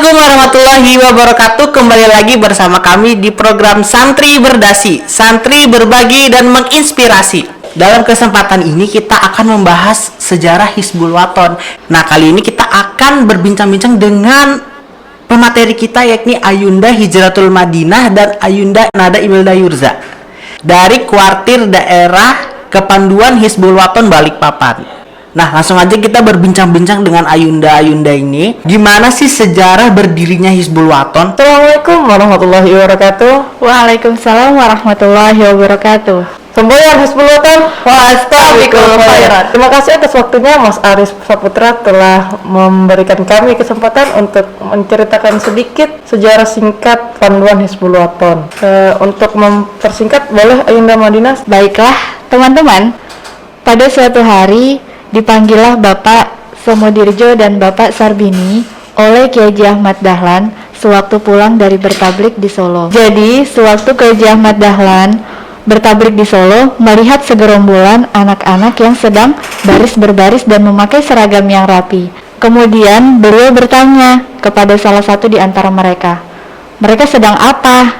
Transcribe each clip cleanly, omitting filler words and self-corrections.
Assalamualaikum warahmatullahi wabarakatuh. Kembali lagi bersama kami di program Santri Berdasi, Santri berbagi dan menginspirasi. Dalam kesempatan ini kita akan membahas sejarah Hizbul Wathon. Nah, kali ini kita akan berbincang-bincang dengan pemateri kita, yakni Ayunda Hijratul Madinah dan Ayunda Nada Imelda Yurza dari kuartir daerah Kepanduan Hizbul Wathon Balikpapan. Nah, langsung aja kita berbincang-bincang dengan Ayunda ini. Gimana sih sejarah berdirinya Hizbul Wathon? Assalamualaikum warahmatullahi wabarakatuh. Waalaikumsalam warahmatullahi wabarakatuh. Semboyan Hizbul Wathon. Wastabiqul khairat. Terima kasih atas waktunya Mas Aris Saputra telah memberikan kami kesempatan untuk menceritakan sedikit sejarah singkat Panduan Hizbul Wathon. Untuk mempersingkat, boleh Ayunda Madinah? Baiklah, teman-teman. Pada suatu hari dipanggillah Bapak Somodirjo dan Bapak Sarbini oleh Kiai Haji Ahmad Dahlan sewaktu pulang dari bertablik di Solo. Jadi, sewaktu Kiai Haji Ahmad Dahlan bertablik di Solo, melihat segerombolan anak-anak yang sedang baris berbaris dan memakai seragam yang rapi. Kemudian beliau bertanya kepada salah satu di antara mereka, "Mereka sedang apa?"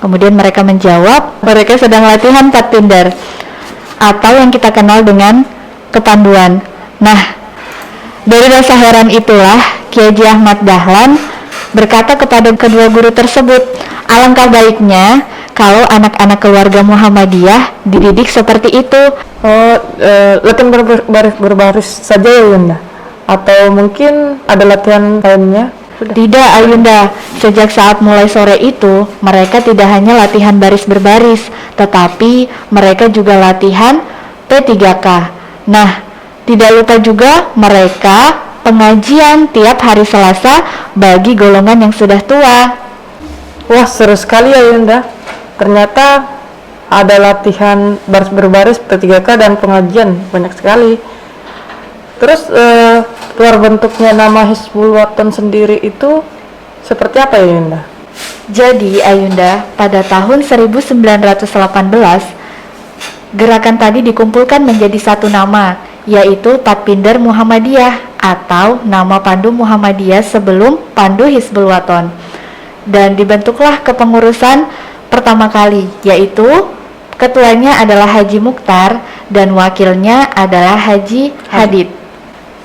Kemudian mereka menjawab, "Mereka sedang latihan patpinder atau yang kita kenal dengan kepanduan." Nah, dari rasa heran itulah Kiai Haji Ahmad Dahlan berkata kepada kedua guru tersebut, "Alangkah baiknya kalau anak-anak keluarga Muhammadiyah dididik seperti itu." Latihan berbaris saja ya Ayunda? Atau mungkin ada latihan lainnya? Tidak, Ayunda. Sejak saat mulai sore itu, mereka tidak hanya latihan baris berbaris, tetapi mereka juga latihan P3K. Nah, tidak lupa juga mereka pengajian tiap hari Selasa bagi golongan yang sudah tua. Wah, seru sekali ya Ayunda. Ternyata ada latihan baris berbaris P3K dan pengajian banyak sekali. Terus luar bentuknya nama Hizbul Wathon sendiri itu seperti apa ya Ayunda? Jadi Ayunda, pada tahun 1918 gerakan tadi dikumpulkan menjadi satu nama, yaitu Patpinder Muhammadiyah atau nama Pandu Muhammadiyah sebelum Pandu Hizbul Wathon. Dan dibentuklah kepengurusan pertama kali, yaitu ketuanya adalah Haji Mukhtar dan wakilnya adalah Haji Hadid.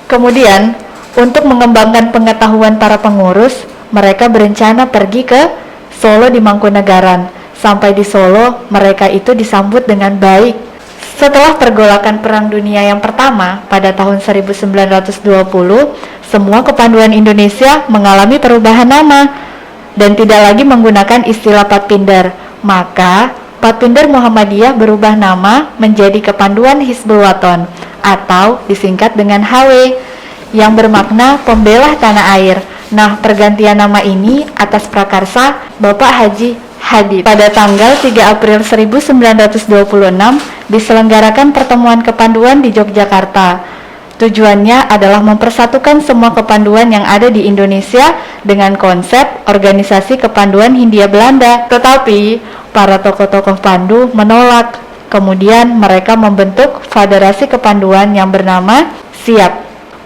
Kemudian, untuk mengembangkan pengetahuan para pengurus, mereka berencana pergi ke Solo di Mangkunegaran. Sampai di Solo, mereka itu disambut dengan baik. Setelah pergolakan Perang Dunia yang pertama pada tahun 1920, semua kepanduan Indonesia mengalami perubahan nama dan tidak lagi menggunakan istilah Patpinder. Maka, Patpinder Muhammadiyah berubah nama menjadi Kepanduan Hizbul Wathon atau disingkat dengan HW yang bermakna pembela tanah air. Nah, pergantian nama ini atas prakarsa Bapak Haji Hadid. Pada tanggal 3 April 1926 diselenggarakan pertemuan kepanduan di Yogyakarta. Tujuannya adalah mempersatukan semua kepanduan yang ada di Indonesia dengan konsep organisasi kepanduan Hindia Belanda. Tetapi para tokoh-tokoh pandu menolak. Kemudian mereka membentuk federasi kepanduan yang bernama SIAP.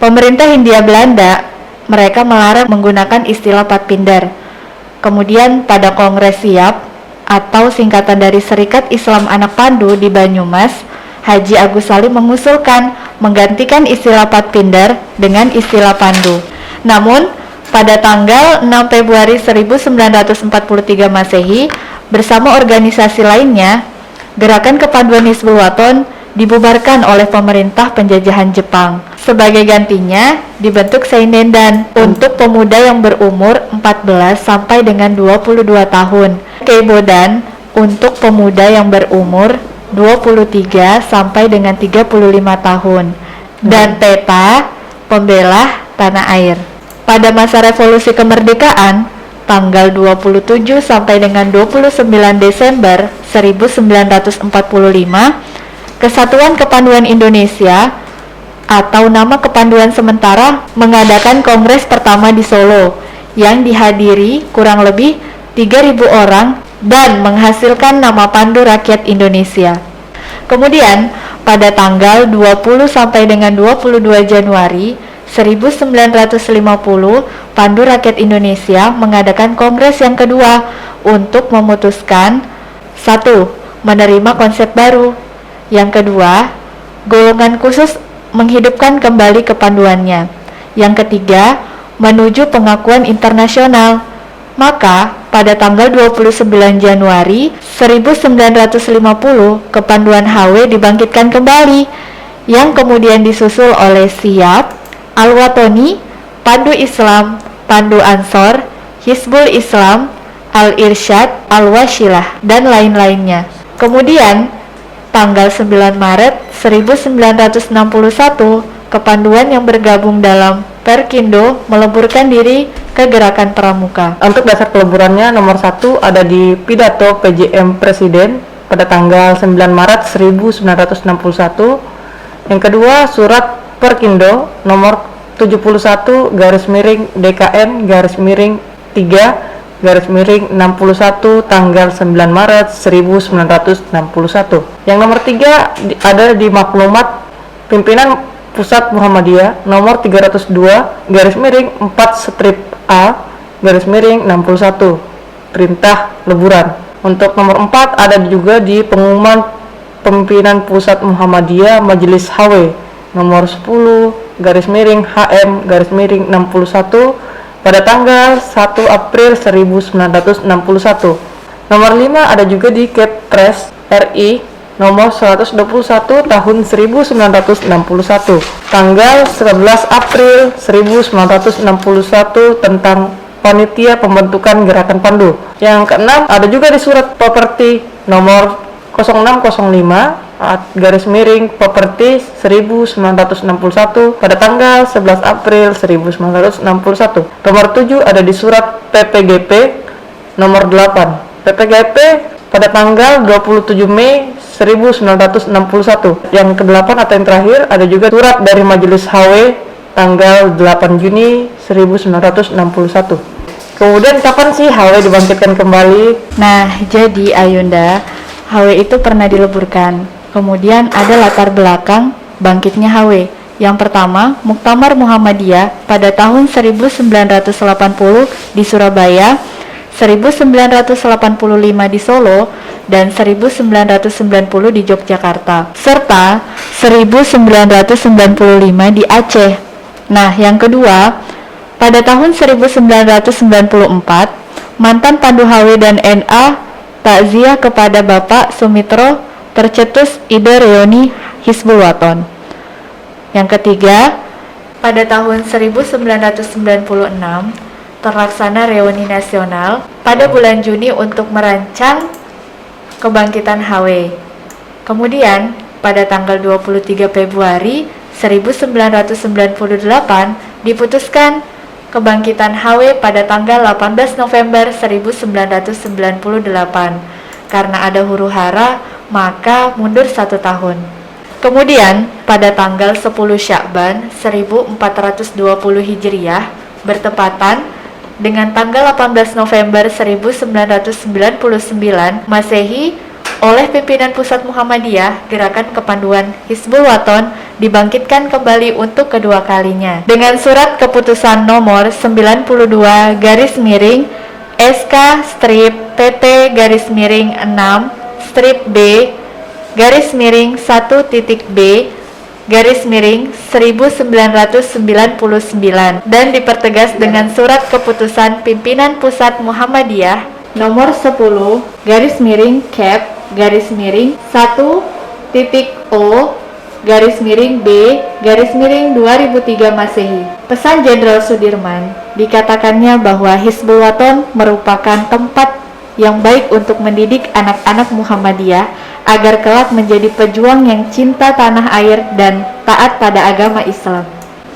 Pemerintah Hindia Belanda mereka melarang menggunakan istilah Patpinder. Kemudian pada Kongres SIAP atau singkatan dari Serikat Islam Anak Pandu di Banyumas, Haji Agus Salim mengusulkan menggantikan istilah Patpinder dengan istilah Pandu. Namun, pada tanggal 6 Februari 1943 Masehi, bersama organisasi lainnya, Gerakan Kepanduan Hizbul Wathon dibubarkan oleh pemerintah penjajahan Jepang. Sebagai gantinya, dibentuk Seinendan untuk pemuda yang berumur 14 sampai dengan 22 tahun. Keibodan untuk pemuda yang berumur 23 sampai dengan 35 tahun. Dan Teta, pembela tanah air. Pada masa revolusi kemerdekaan, tanggal 27 sampai dengan 29 Desember 1945, Kesatuan Kepanduan Indonesia atau nama Kepanduan Sementara mengadakan kongres pertama di Solo yang dihadiri kurang lebih 3.000 orang dan menghasilkan nama Pandu Rakyat Indonesia. Kemudian pada tanggal 20 sampai dengan 22 Januari 1950, Pandu Rakyat Indonesia mengadakan kongres yang kedua untuk memutuskan 1. Menerima konsep baru. Yang kedua, golongan khusus menghidupkan kembali kepanduannya. Yang ketiga, menuju pengakuan internasional. Maka, pada tanggal 29 Januari 1950, kepanduan HW dibangkitkan kembali, yang kemudian disusul oleh Siap, Al-Watoni, Pandu Islam, Pandu Ansor, Hizbul Islam, Al-Irsyad, Al-Wasilah, dan lain-lainnya. Kemudian, tanggal 9 Maret 1961, kepanduan yang bergabung dalam Perkindo meleburkan diri ke Gerakan Pramuka. Untuk dasar peleburannya, nomor 1 ada di pidato PJM Presiden pada tanggal 9 Maret 1961. Yang kedua, surat Perkindo nomor 71 DKN 3 tanggal 9 Maret 1961. Yang nomor 3 ada di maklumat pimpinan Pusat Muhammadiyah nomor 302-4-A-61 perintah leburan. Untuk nomor 4 ada juga di pengumuman pimpinan Pusat Muhammadiyah Majelis HW nomor 10-HM-61 pada tanggal 1 April 1961. Nomor 5 ada juga di Kepres RI nomor 121 tahun 1961 tanggal 11 April 1961 tentang panitia pembentukan Gerakan Pandu. Yang keenam ada juga di surat Properti nomor 0605 Properti 1961 pada tanggal 11 April 1961. Nomor 7 ada di surat PPGP nomor 8 PPGP pada tanggal 27 Mei 1961. Yang ke-8 atau yang terakhir ada juga surat dari Majelis HW tanggal 8 Juni 1961. Kemudian kapan sih HW dibangkitkan kembali? Nah, jadi Ayunda, HW itu pernah dileburkan. Kemudian ada latar belakang bangkitnya HW. Yang pertama, Muktamar Muhammadiyah pada tahun 1980 di Surabaya, 1985 di Solo, dan 1990 di Yogyakarta, serta 1995 di Aceh. Nah, yang kedua, pada tahun 1994, mantan Pandu HW dan NA takziah kepada Bapak Sumitro tercetus ide reuni Hizbul Waton. Yang ketiga, pada tahun 1996 terlaksana reuni nasional pada bulan Juni untuk merancang kebangkitan HW. Kemudian, pada tanggal 23 Februari 1998 diputuskan kebangkitan HW pada tanggal 18 November 1998. Karena ada huru-hara, maka mundur 1 tahun. Kemudian, pada tanggal 10 Syakban 1420 Hijriah bertepatan dengan tanggal 18 November 1999 Masehi, oleh pimpinan Pusat Muhammadiyah, Gerakan Kepanduan Hizbul Waton dibangkitkan kembali untuk kedua kalinya dengan surat keputusan nomor 92 garis miring SK strip PT garis miring 6 strip B garis miring 1.B garis miring 1999 dan dipertegas dengan surat keputusan pimpinan Pusat Muhammadiyah nomor 10 garis miring cap garis miring 1.O garis miring B garis miring 2003 Masehi. Pesan Jenderal Sudirman dikatakannya bahwa Hizbul Waton merupakan tempat yang baik untuk mendidik anak-anak Muhammadiyah agar kelak menjadi pejuang yang cinta tanah air dan taat pada agama Islam.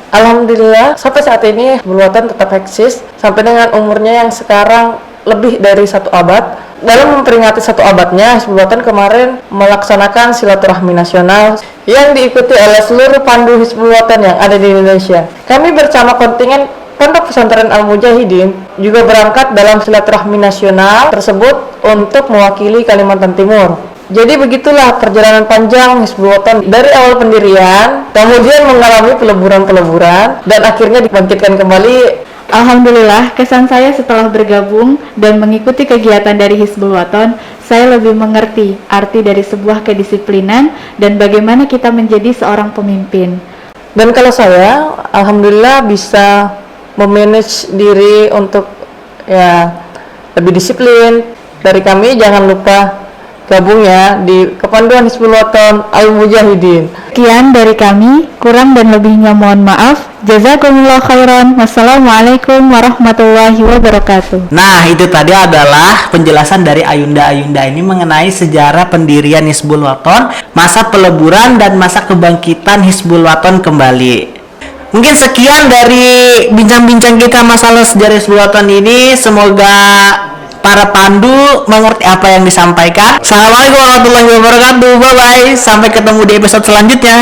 Alhamdulillah, sampai saat ini Hizbul Waton tetap eksis sampai dengan umurnya yang sekarang lebih dari 1 abad. Dalam memperingati 1 abadnya, Hizbul Waton kemarin melaksanakan silaturahmi nasional yang diikuti oleh seluruh pandu Hizbul Waton yang ada di Indonesia. Kami bersama kontingen Pondok Pesantren Al-Mujahidin juga berangkat dalam silaturahmi nasional tersebut untuk mewakili Kalimantan Timur. Jadi begitulah perjalanan panjang Hizbul Wathan dari awal pendirian, kemudian mengalami peleburan-peleburan, dan akhirnya dibangkitkan kembali. Alhamdulillah, kesan saya setelah bergabung dan mengikuti kegiatan dari Hizbul Wathan, saya lebih mengerti arti dari sebuah kedisiplinan dan bagaimana kita menjadi seorang pemimpin. Dan kalau saya, alhamdulillah bisa memanage diri untuk ya lebih disiplin. Dari kami jangan lupa gabung ya di Kepanduan Hizbul Wathan Al Mujahidin. Sekian dari kami, kurang dan lebihnya mohon maaf. Jazakumullah khairan. Wassalamualaikum warahmatullahi wabarakatuh. Nah, itu tadi adalah penjelasan dari Ayunda ini mengenai sejarah pendirian Hizbul Wathan, masa peleburan dan masa kebangkitan Hizbul Wathan kembali. Mungkin sekian dari bincang-bincang kita masalah sejarah Hizbul Wathan ini. Semoga para pandu mengerti apa yang disampaikan. Assalamualaikum warahmatullahi wabarakatuh. Bye bye. Sampai ketemu di episode selanjutnya.